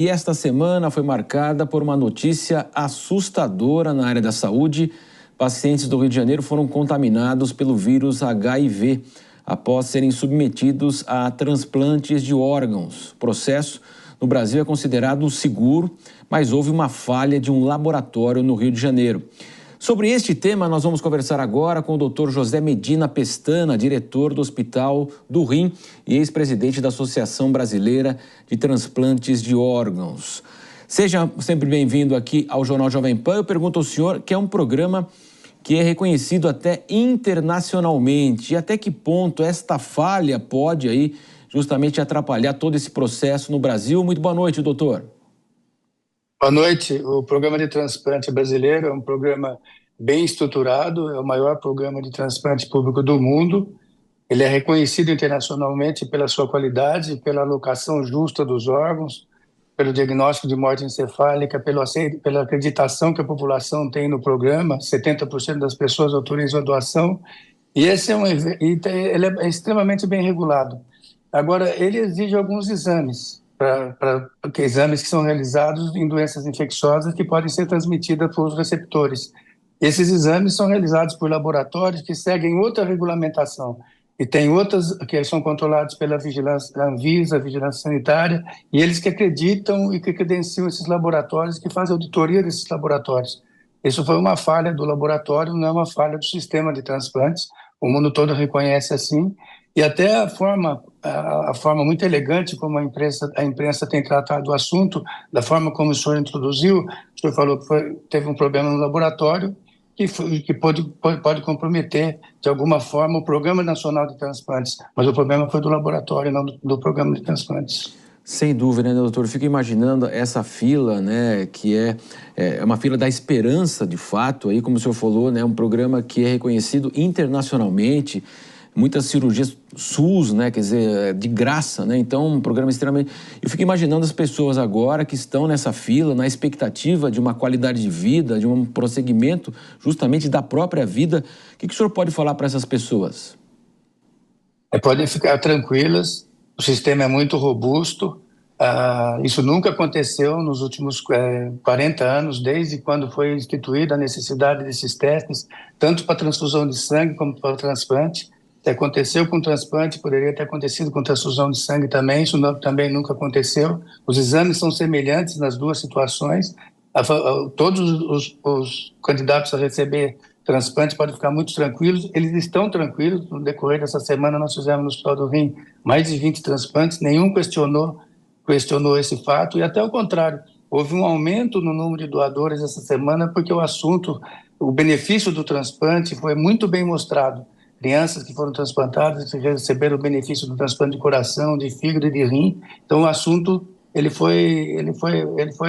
E esta semana foi marcada por uma notícia assustadora na área da saúde. Pacientes do Rio de Janeiro foram contaminados pelo vírus HIV após serem submetidos a transplantes de órgãos. O processo no Brasil é considerado seguro, mas houve uma falha de um laboratório no Rio de Janeiro. Sobre este tema, nós vamos conversar agora com o doutor José Medina Pestana, diretor do Hospital do Rim e ex-presidente da Associação Brasileira de Transplantes de Órgãos. Seja sempre bem-vindo aqui ao Jornal Jovem Pan. Eu pergunto ao senhor, que é um programa que é reconhecido até internacionalmente, e até que ponto esta falha pode aí justamente atrapalhar todo esse processo no Brasil. Muito boa noite, doutor. Boa noite. O programa de transplante brasileiro é um programa bem estruturado, é o maior programa de transplante público do mundo. Ele é reconhecido internacionalmente pela sua qualidade, pela alocação justa dos órgãos, pelo diagnóstico de morte encefálica, pela acreditação que a população tem no programa. 70% das pessoas autorizam a doação. E ele é extremamente bem regulado. Agora, ele exige alguns exames, exames que são realizados em doenças infecciosas que podem ser transmitidas por os receptores. Esses exames são realizados por laboratórios que seguem outra regulamentação e tem outras que são controlados pela vigilância da Anvisa, vigilância sanitária, e eles que acreditam e que credenciam esses laboratórios, que fazem auditoria desses laboratórios. Isso foi uma falha do laboratório, não é uma falha do sistema de transplantes. O mundo todo reconhece assim. E até a forma muito elegante como a imprensa tem tratado o assunto, da forma como o senhor introduziu, o senhor falou que teve um problema no laboratório que pode comprometer, de alguma forma, o Programa Nacional de Transplantes. Mas o problema foi do laboratório, não do Programa de Transplantes. Sem dúvida, né, doutor? Eu fico imaginando essa fila, né, que é uma fila da esperança, de fato, aí, como o senhor falou, né, um programa que é reconhecido internacionalmente, muitas cirurgias SUS, né, quer dizer, de graça, né, então um programa extremamente... Eu fico imaginando as pessoas agora que estão nessa fila, na expectativa de uma qualidade de vida, de um prosseguimento justamente da própria vida. O que o senhor pode falar para essas pessoas? Podem ficar tranquilas, o sistema é muito robusto, isso nunca aconteceu nos últimos 40 anos, desde quando foi instituída a necessidade desses testes, tanto para transfusão de sangue como para o transplante. Se aconteceu com transplante, poderia ter acontecido com transfusão de sangue também, isso também nunca aconteceu. Os exames são semelhantes nas duas situações. Todos os candidatos a receber transplante podem ficar muito tranquilos, eles estão tranquilos. No decorrer dessa semana nós fizemos no Hospital do Rim mais de 20 transplantes, nenhum questionou esse fato, e até o contrário, houve um aumento no número de doadores essa semana, porque o benefício do transplante foi muito bem mostrado. Crianças que foram transplantadas receberam o benefício do transplante de coração, de fígado e de rim. Então o assunto ele foi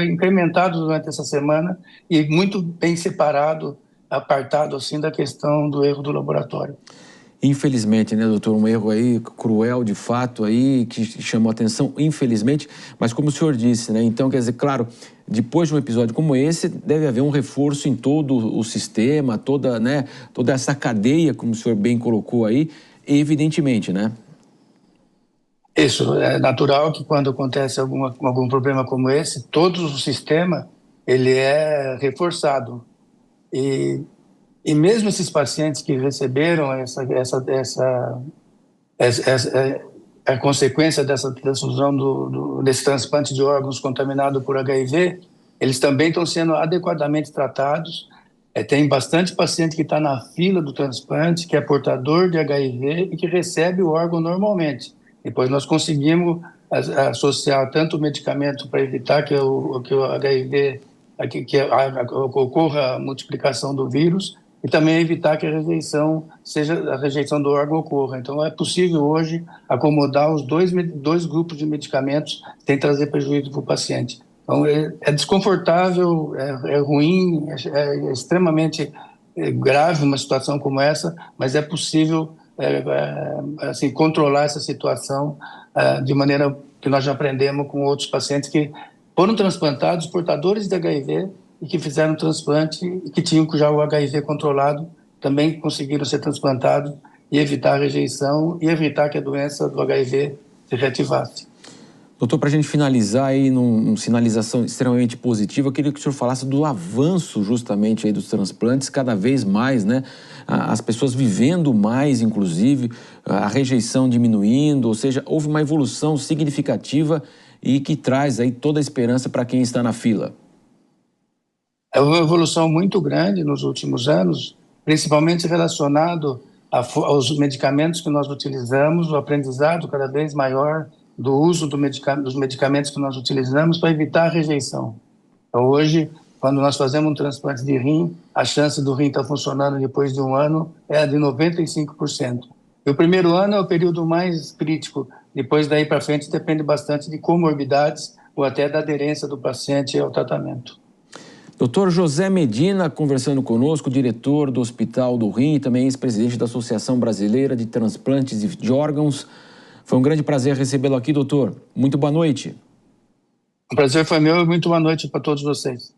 incrementado durante essa semana e muito bem separado, apartado assim da questão do erro do laboratório. Infelizmente, né, doutor, um erro aí cruel de fato aí, que chamou a atenção, infelizmente, mas como o senhor disse, né, então, quer dizer, claro, depois de um episódio como esse, deve haver um reforço em todo o sistema, toda essa cadeia, como o senhor bem colocou aí, evidentemente, né? Isso, é natural que quando acontece algum problema como esse, todo o sistema, ele é reforçado. E mesmo esses pacientes que receberam a consequência dessa transfusão desse transplante de órgãos contaminado por HIV, eles também estão sendo adequadamente tratados. Tem bastante paciente que está na fila do transplante, que é portador de HIV e que recebe o órgão normalmente. Depois nós conseguimos associar tanto o medicamento para evitar que o HIV, ocorra a multiplicação do vírus, e também evitar que a rejeição do órgão ocorra. Então, é possível hoje acomodar os dois grupos de medicamentos sem trazer prejuízo para o paciente. Então, é desconfortável, é ruim, é extremamente grave uma situação como essa, mas é possível assim, controlar essa situação de maneira que nós já aprendemos com outros pacientes que foram transplantados, portadores de HIV, e que fizeram transplante e que tinham já o HIV controlado, também conseguiram ser transplantados e evitar a rejeição e evitar que a doença do HIV se reativasse. Doutor, para a gente finalizar aí numa sinalização extremamente positiva, eu queria que o senhor falasse do avanço justamente aí dos transplantes, cada vez mais, né? As pessoas vivendo mais, inclusive, a rejeição diminuindo, ou seja, houve uma evolução significativa e que traz aí toda a esperança para quem está na fila. É uma evolução muito grande nos últimos anos, principalmente relacionado aos medicamentos que nós utilizamos, o aprendizado cada vez maior do uso dos medicamentos que nós utilizamos para evitar a rejeição. Então, hoje, quando nós fazemos um transplante de rim, a chance do rim estar funcionando depois de um ano é de 95%. E o primeiro ano é o período mais crítico. Depois daí para frente depende bastante de comorbidades ou até da aderência do paciente ao tratamento. Doutor José Medina conversando conosco, diretor do Hospital do Rim e também ex-presidente da Associação Brasileira de Transplantes de Órgãos. Foi um grande prazer recebê-lo aqui, doutor. Muito boa noite. O prazer foi meu e muito boa noite para todos vocês.